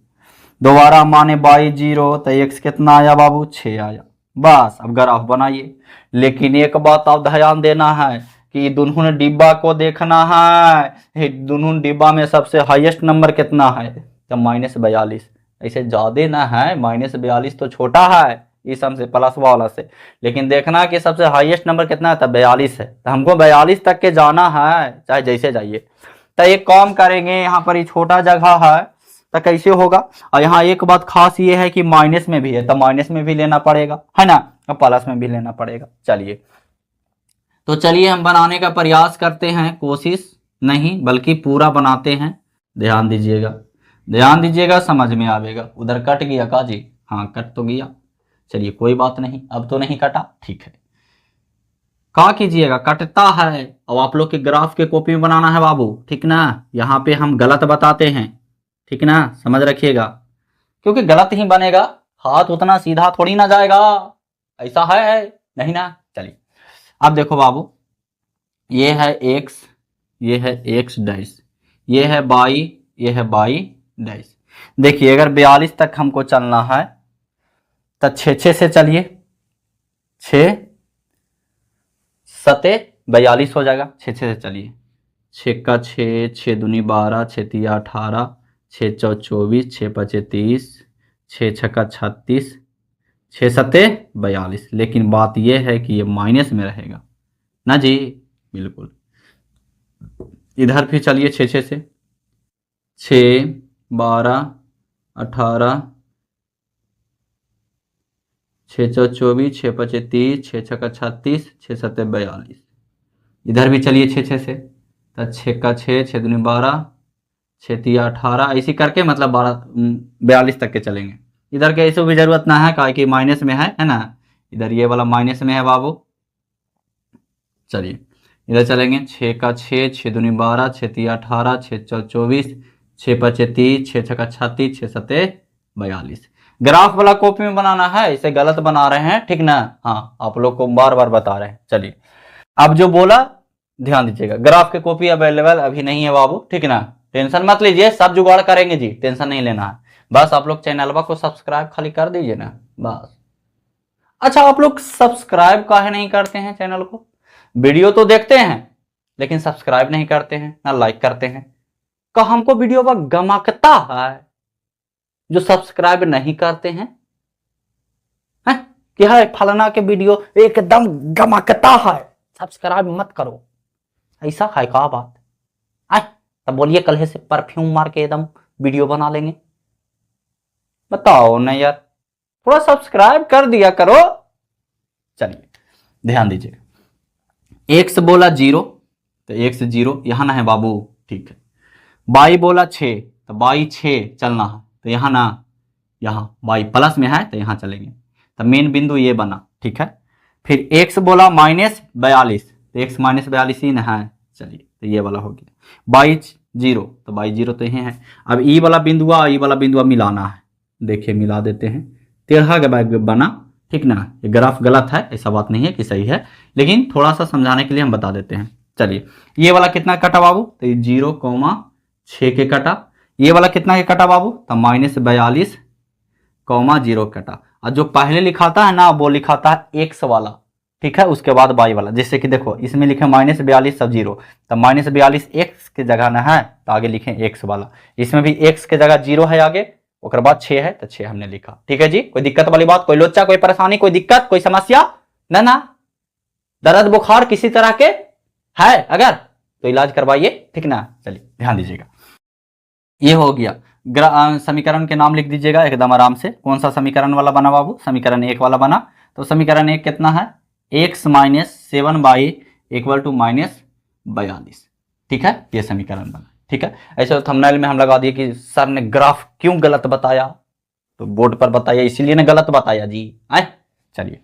दोबारा माने y 0, तो x कितना आया बाबू? 6 आया। बस अब ग्राफ बनाइए। लेकिन एक बात आप ध्यान देना है, कि दोनों डिब्बा को देखना है, दोनों डिब्बा में सबसे हाईएस्ट नंबर कितना है, तो -42। ऐसे ज्यादा ना है, -42 तो छोटा है इस सम से, प्लस वाला से, लेकिन देखना कि सबसे हाईएस्ट नंबर कितना है, तब 42 है, तो हमको 42 तक के जाना है, चाहे जैसे जाइए। तो एक काम करेंगे, यहाँ पर ये छोटा जगह है तो कैसे होगा, और यहाँ एक बात खास ये है कि माइनस में भी है, तो माइनस में भी लेना पड़ेगा, है ना, और प्लस में भी लेना पड़ेगा। चलिए, तो चलिए हम बनाने का प्रयास करते हैं, कोशिश नहीं बल्कि पूरा बनाते हैं। ध्यान दीजिएगा, ध्यान दीजिएगा, समझ में आवेगा। उधर कट गया का जी? हाँ कट तो गया, चलिए कोई बात नहीं, अब तो नहीं कटा, ठीक है। क्या कीजिएगा, कटता है, अब आप लोग के ग्राफ के कॉपी में बनाना है बाबू, ठीक ना। यहाँ पे हम गलत बताते हैं, ठीक ना, समझ रखिएगा, क्योंकि गलत ही बनेगा, हाथ उतना सीधा थोड़ी ना जाएगा, ऐसा है नहीं ना। चलिए अब देखो बाबू, ये है x, ये है x डैश, ये है y, ये है y डैश। देखिए अगर 42 तक हमको चलना है तो 6 से चलिए, 6 सते 42 हो जाएगा, 6 से चलिए, 6 का 6, 6 दूनी 12, 6 तिया 18, 6 चौ 24, 6 पचे 30, 6 छक्का 36, 6 सते 42। लेकिन बात यह है कि ये माइनस में रहेगा ना जी, बिल्कुल। इधर भी चलिए, 6 से, 6 12 18, 6 चौ 24, 6 पचे 30, 6 छक्का 36, 6 सते 42। इधर भी चलिए 6 से, तो 6 का 6, 6 दूनी 12, 6 तिया 18, ऐसी करके मतलब 42 तक के चलेंगे। इधर के ऐसे भी जरूरत ना है, काहे कि माइनस में है ना, इधर ये वाला माइनस में है बाबू। चलिए इधर चलेंगे, 6 का 6, 6 दूनी 12, 6 तिया 18, 6 चौ 24, 6 पचे 30, 6 छक्का 36, 6 सते 42। ग्राफ वाला कॉपी में बनाना है, इसे गलत बना रहे हैं, ठीक ना, हाँ आप लोग को बार बार बता रहे हैं। चलिए अब जो बोला ध्यान दीजिएगा, ग्राफ के कॉपी अवेलेबल अभी नहीं है बाबू, ठीक ना, टेंशन मत लीजिए, सब जुगाड़ करेंगे जी, टेंशन नहीं लेना है, बस आप लोग चैनल को सब्सक्राइब खाली कर दीजिए ना, बस। अच्छा आप लोग सब्सक्राइब काहे नहीं करते हैं चैनल को, वीडियो तो देखते हैं लेकिन सब्सक्राइब नहीं करते हैं ना लाइक करते हैं, का हमको वीडियो पर गमकता है जो सब्सक्राइब नहीं करते हैं, कि है फलाना के वीडियो एकदम गमकता है, सब्सक्राइब मत करो, ऐसा है का बात है, तब बोलिए कल से परफ्यूम मार के एकदम वीडियो बना लेंगे, बताओ ना यार, थोड़ा सब्सक्राइब कर दिया करो। चलिए ध्यान दीजिए, x बोला 0 तो x 0 यहां ना है बाबू, ठीक है। y बोला 6 तो y 6 चलना है, तो यहां ना, यहां y प्लस में है तो यहां चलेंगे, तो मेन बिंदु ये बना, ठीक है। फिर x बोला -42 तो x -42 ही ना है, चलिए तो ये वाला हो गया। y 0 तो y 0 तो यही है। अब ई वाला बिंदुआ मिलाना है, देखिए मिला देते हैं, 13 बना, ठीक ना। ये ग्राफ गलत है, ऐसा बात नहीं है कि सही है, लेकिन थोड़ा सा समझाने के लिए हम बता देते हैं। चलिए ये वाला कितना कटा बाबू, तो 0,6 के कटा। ये वाला कितना के कटा बाबू, तो -42,0 कटा। और जो पहले लिखाता है ना वो लिखाता है x वाला, ठीक है, उसके बाद y वाला। जैसे कि देखो इसमें लिखे -42 सब 0, तो -42 x के जगह ना है तो आगे लिखे x वाला, इसमें भी x के जगह 0 है आगे, उसके बाद 6 है तो 6 हमने लिखा, ठीक है जी। कोई दिक्कत वाली बात, कोई लोचा, कोई परेशानी, कोई दिक्कत, कोई समस्या ना, दर्द बुखार किसी तरह के है अगर तो इलाज करवाइए, ठीक ना। चलिए ध्यान दीजिएगा, ये हो गया। समीकरण के नाम लिख दीजिएगा एकदम आराम से। कौन सा समीकरण वाला बना बाबू, समीकरण 1 वाला बना। तो समीकरण 1 कितना है, x - 7y = -42, ठीक है, ये समीकरण बना, ठीक है। ऐसे थंबनेल में हम लगा दिए कि सर ने ग्राफ क्यों गलत बताया, तो बोर्ड पर बताया इसीलिए ने गलत बताया जी, आए। चलिए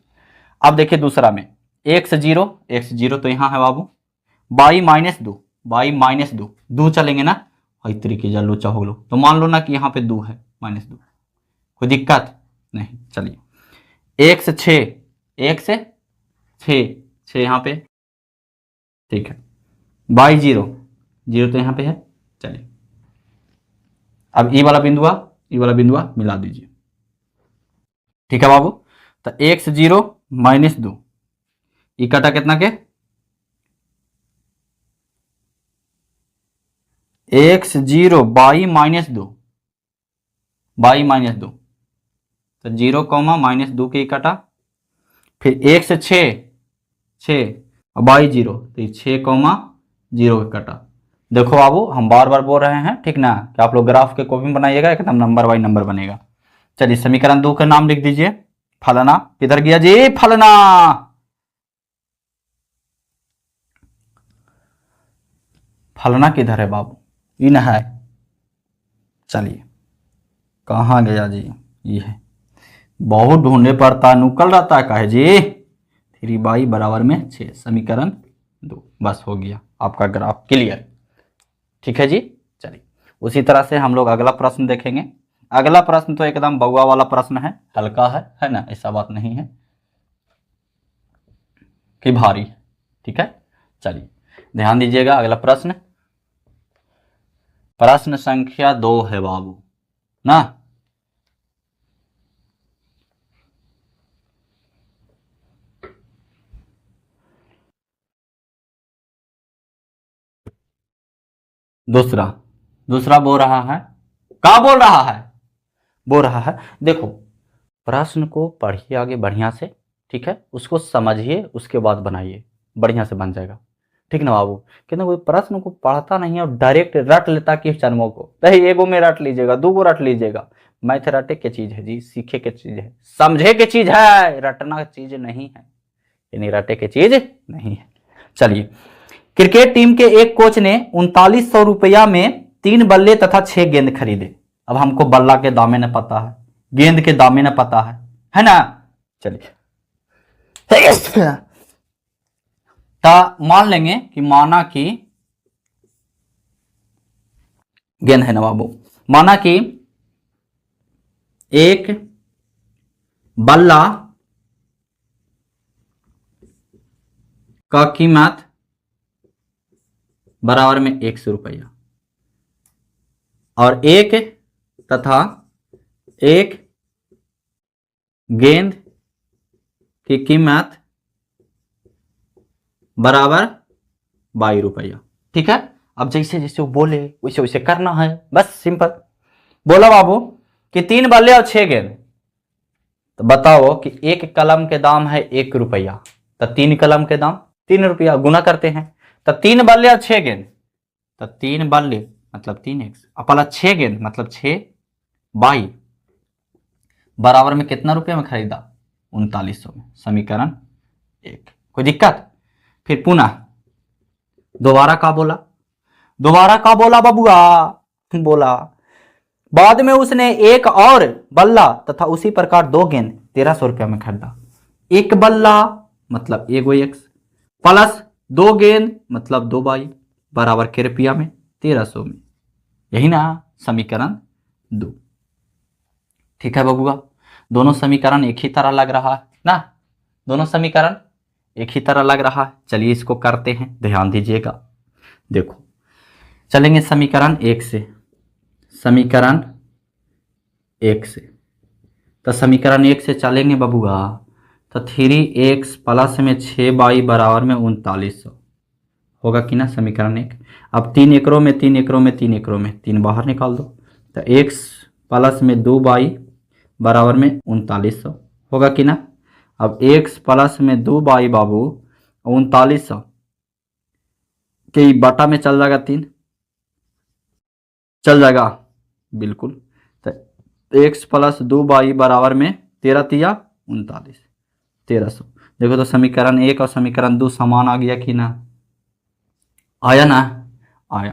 अब देखिए दूसरा में, x 0 तो यहाँ है बाबू, y -2 2 चलेंगे ना, इस तरीके से लोचा हो लो, तो मान लो ना कि यहाँ पे 2 है, -2, कोई दिक्कत नहीं। चलिए x 6 6 यहाँ पे, ठीक है। y 0 तो यहाँ पे है। चलिए अब ई वाला बिंदुआ मिला दीजिए, ठीक है बाबू। तो x 0 -2 ई कटा कितना के एक्स 0 22 -2 तो 0 -2 के कटा। फिर एक्स 6 और बाई 0 तो ये 6, 0 के कटा। देखो बाबू हम बार बार बोल रहे हैं ठीक ना कि आप लोग ग्राफ के कॉपी में बनाइएगा, एकदम नंबर बाई नंबर बनेगा। चलिए समीकरण 2 का नाम लिख दीजिए। फलना किधर गया जी? फलना फलना किधर है बाबू? इन है। चलिए कहाँ गया जी? ये है। बहुत ढूंढने पड़ता है, नुकल रहता है काहे जी? 3 बराबर में 6 समीकरण 2। बस हो गया आपका ग्राफ क्लियर। ठीक है जी। चलिए उसी तरह से हम लोग अगला प्रश्न देखेंगे। अगला प्रश्न तो एकदम बउआ वाला प्रश्न है, हल्का है ना, ऐसा बात नहीं है कि भारी है। ठीक है चलिए ध्यान दीजिएगा। अगला प्रश्न, प्रश्न संख्या 2 है बाबू ना। दूसरा बोल रहा है, क्या बोल रहा है? बोल रहा है देखो प्रश्न को पढ़िए आगे बढ़िया से, ठीक है, उसको समझिए, उसके बाद बनाइए, बढ़िया से बन जाएगा। ठीक ना बाबू? कितना कोई प्रश्न को पढ़ता नहीं है और डायरेक्ट रट लेता कि जन्मों को, नहीं एगो में रट लीजिएगा, दूगो रट लीजिएगा। मैथ रटे के चीज है जी, सीखे के चीज है, समझे के चीज है, रटना चीज नहीं है, यानी रटे के चीज नहीं है। चलिए क्रिकेट टीम के एक कोच ने 3900 रुपया में 3 बल्ले तथा 6 गेंद खरीदे। अब हमको बल्ला के दामे न पता है, गेंद के दामे न पता है ना। चलिए मान लेंगे कि माना कि गेंद है ना बाबू, माना कि एक बल्ला का कीमत बराबर में 100 रुपया और एक तथा एक गेंद की कीमत बराबर 22 रुपया। ठीक है, अब जैसे जैसे वो बोले वैसे वैसे करना है, बस सिंपल। बोला बाबू कि 3 बल्ले और 6 गेंद, तो बताओ कि एक कलम के दाम है 1 रुपया, तो 3 कलम के दाम 3 रुपया, गुना करते हैं। तो 3 बल्ले और 6 गेंद, तो 3 बल्ले मतलब 3x प्लस 6 गेंद मतलब 6 बाई बराबर में कितना रुपये में खरीदा? 3900 में। समीकरण 1। कोई दिक्कत? फिर पुनः दोबारा का बोला, बबुआ? बोला बाद में उसने एक और बल्ला तथा उसी प्रकार 2 गेंद 1300 रुपया में खरीदा। एक बल्ला मतलब एगो एक्स प्लस 2 गेंद मतलब 2 बाई बराबर के रुपया में 1300 में, यही ना समीकरण 2। ठीक है बबुआ, दोनों समीकरण एक ही तरह लग रहा है ना, दोनों समीकरण एक ही तरह लग रहा है। चलिए इसको करते हैं, ध्यान दीजिएगा। देखो चलेंगे समीकरण 1 से, समीकरण 1 से, तो समीकरण 1 से चलेंगे बबुआ, तो 3x प्लस में 6 बाई बराबर में 3900 होगा कि ना समीकरण 1। अब 3 एकड़ों में 3 एकड़ों में 3 एकड़ों में 3 बाहर निकाल दो, तो x प्लस में 2 बाई बराबर में 3900 होगा कि ना। अब x प्लस में 2 बाई बाबू 3900 के बटा में चल जाएगा 3, चल जाएगा बिल्कुल। तो x प्लस 2 बाई बराबर में 13 तिया 39 1300। देखो तो समीकरण 1 और समीकरण 2 समान आ गया कि ना? आया ना? आया।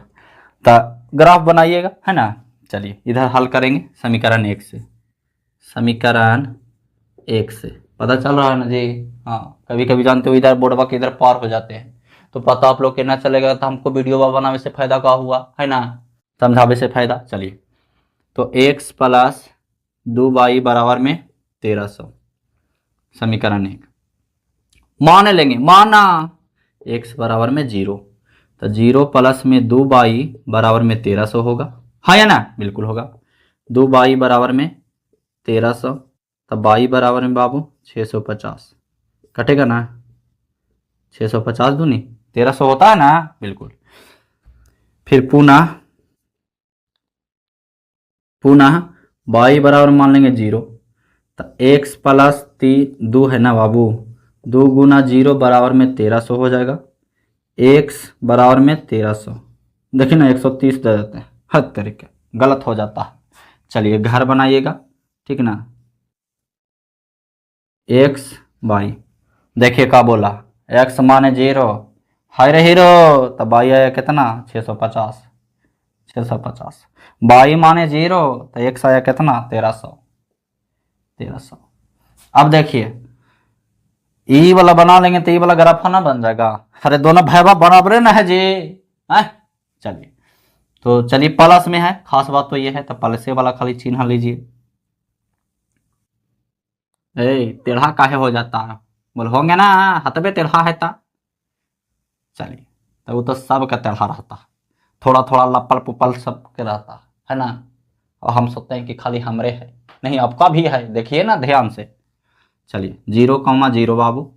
तो ग्राफ बनाइएगा है ना। चलिए इधर हल करेंगे समीकरण 1 से, समीकरण 1 से पता चल रहा है ना जी? हाँ, कभी कभी जानते हो इधर बोर्डवा के इधर पार हो जाते हैं, तो पता आप लोग के ना चलेगा, तो हमको वीडियो बनाने से फायदा का हुआ है ना, समझावे से फायदा। चलिए तो x प्लस 2 बाई बराबर में 1300 समीकरण 1 मान लेंगे, माना x बराबर में 0, तो 0 प्लस में 2 बाई बराबर में 1300 होगा, हाँ या ना? बिल्कुल होगा। 2 बाई बराबर में 1300, तो बाई बराबर में बाबू 650 कटेगा ना, 650 दूनी 1300 होता है ना, बिल्कुल। फिर पुनः पुनः y बराबर मान लेंगे 0, तो x प्लस 2 है ना बाबू, 2 गुना 0 बराबर में 1300 हो जाएगा। x बराबर में 1300, देखिए ना 130 दे देते हैं, हर तरीके गलत हो जाता है। चलिए घर बनाइएगा, ठीक ना। x y, देखिए क्या बोला, x माने 0 है रे हीरो, तो y आया कितना 650, 650। y माने 0 तो x आया कितना 1300, 1300। अब देखिए ई वाला बना लेंगे तो ई वाला ग्राफा ना बन जाएगा, अरे दोनों भैया बराबर ना है जी, है। चलिए तो चलिए प्लस में है, खास बात तो ये है, तो प्लस वाला खाली चिन्ह लीजिए। टेढ़ा काहे हो जाता है, बोल होंगे ना हतबे टेढ़ा है ता। चलिए तो वो तो सबका टेढ़ा रहता है, थोड़ा थोड़ा लपल पुपल सबके रहता है ना। और हम सोचते हैं कि खाली हमरे है, नहीं आपका भी है, देखिए ना ध्यान से। चलिए 0,0 बाबू,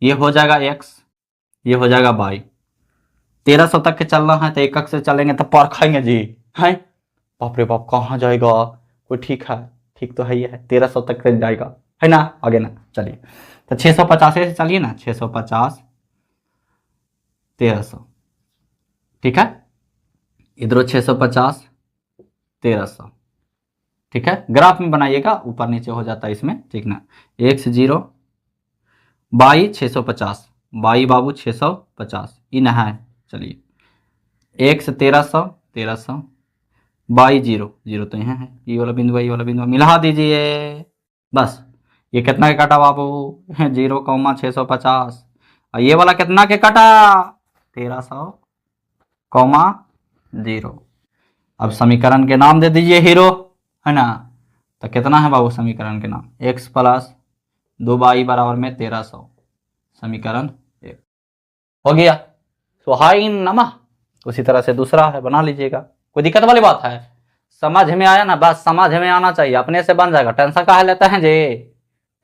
ये हो जाएगा x, ये हो जाएगा y। 1300 तक के चलना है तो एकक से चलेंगे तो पर खाएंगे जी, है। बाप रे बाप कहाँ जाएगा, कोई ठीक है, ठीक तो है, ये है 1300 तक के जाएगा, है ना, आगे ना। चलिए तो 650 से चलिए ना, 650 1300, ठीक है। इधर 650 1300, ठीक है। ग्राफ में बनाइएगा, ऊपर नीचे हो जाता है इसमें, ठीक ना। x 0 y 650, y बाबू 650 इन है। चलिए x 1300, 1300 y 0 0 तो यहाँ है, ये वाला बिंदु ये वाला बिंदु मिला दीजिए, बस। ये कितना के कटा बाबू 0,650, और ये वाला कितना के कटा 1300,0। अब समीकरण के नाम दे दीजिए हीरो, है ना। तो कितना है बाबू समीकरण के नाम, x प्लस 2y बराबर में 1300, समीकरण 1 हो गया। तो हाई नमः। उसी तरह से दूसरा है, बना लीजिएगा, कोई दिक्कत वाली बात है, समझ में आया ना, बस समझ में आना चाहिए, अपने से बन जाएगा। टेंशन काहे लेते हैं जी,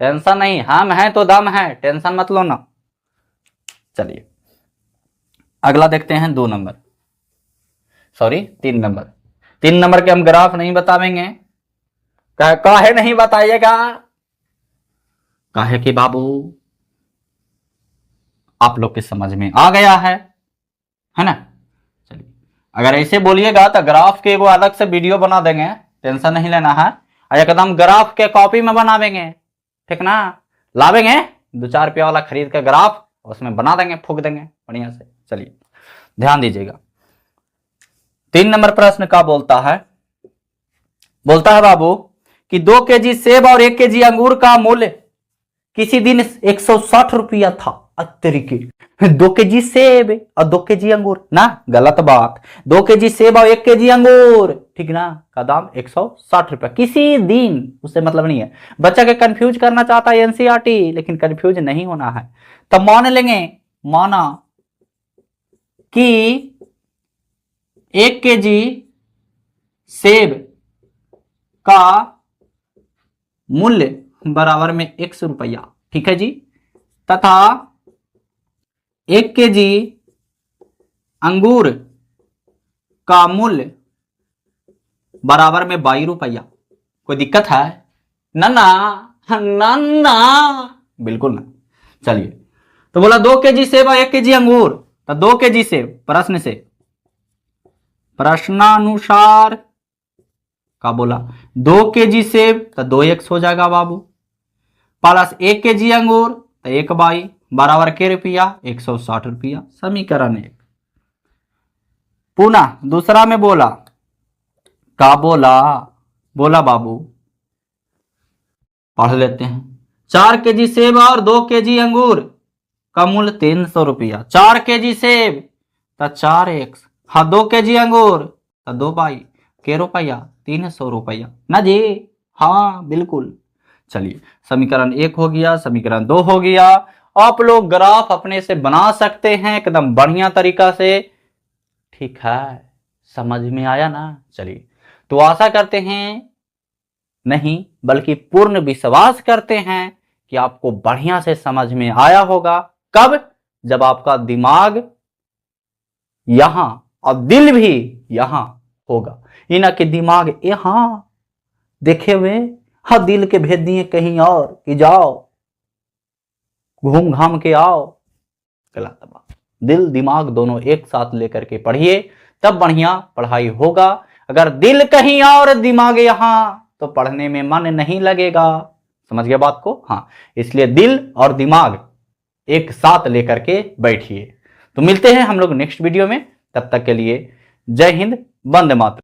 टेंशन नहीं, हम हैं तो दम है, टेंशन मत लो ना। चलिए अगला देखते हैं 2 नंबर, सॉरी 3 नंबर। 3 नंबर के हम ग्राफ नहीं बतावेंगे, काहे नहीं बताइएगा, काहे कि बाबू आप लोग के समझ में आ गया है ना। चलिए अगर ऐसे बोलिएगा तो ग्राफ के एगो अलग से वीडियो बना देंगे, टेंशन नहीं लेना है, और एकदम ग्राफ के कॉपी में बनावेंगे, ठीक ना। लावेंगे 2-4 रुपया वाला खरीद के ग्राफ, उसमें बना देंगे, फूक देंगे बढ़िया से। चलिए ध्यान दीजिएगा, 3 नंबर प्रश्न का बोलता है बाबू कि 2 केजी सेब और 1 केजी अंगूर का मूल्य किसी दिन 160 रुपया था। तरीके 2 केजी सेब और 2 केजी अंगूर ना, गलत बात, 2 केजी सेब और 1 केजी अंगूर, ठीक ना, का दाम 160 रुपया किसी दिन, उससे मतलब नहीं है। बच्चा के कंफ्यूज करना चाहता है एनसीईआरटी, लेकिन कंफ्यूज नहीं होना है। तो मान लेंगे, माना कि 1 केजी सेब का मूल्य बराबर में 100 रुपया, ठीक है जी, तथा 1 केजी अंगूर का मूल्य बराबर में 22 रुपया। कोई दिक्कत है ना, ना बिल्कुल ना। चलिए तो बोला 2 केजी सेब और 1 केजी अंगूर, तो 2 केजी सेब, प्रश्न से प्रश्नानुसार का बोला 2 केजी सेब तो 2x हो जाएगा बाबू, प्लस 1 केजी अंगूर तो 1 बाई बराबर के रुपया 160 रुपया, समीकरण 1। पुनः दूसरा में बोला का बोला बाबू, पढ़ लेते हैं। 4 केजी सेब और 2 केजी अंगूर का मूल्य 300 रुपया, 4 केजी सेब तो 4x, हाँ 2 केजी अंगूर तो 2 बाई के रुपया 300 रुपया ना जी, हाँ बिल्कुल। चलिए समीकरण 1 हो गया, समीकरण 2 हो गया। आप लोग ग्राफ अपने से बना सकते हैं एकदम बढ़िया तरीका से, ठीक है, समझ में आया ना। चलिए तो आशा करते हैं, नहीं बल्कि पूर्ण विश्वास करते हैं कि आपको बढ़िया से समझ में आया होगा। कब, जब आपका दिमाग यहां और दिल भी यहां होगा, इना कि दिमाग यहां देखे हुए, हाँ दिल के भेज दिए कहीं और कि जाओ घूम घाम के आओ। गलत बात। दिल दिमाग दोनों एक साथ लेकर के पढ़िए, तब बढ़िया पढ़ाई होगा। अगर दिल कहीं और दिमाग यहां तो पढ़ने में मन नहीं लगेगा। समझ गए बात को? हाँ, इसलिए दिल और दिमाग एक साथ लेकर के बैठिए। तो मिलते हैं हम लोग नेक्स्ट वीडियो में, तब तक के लिए जय हिंद, वंदे मातरम।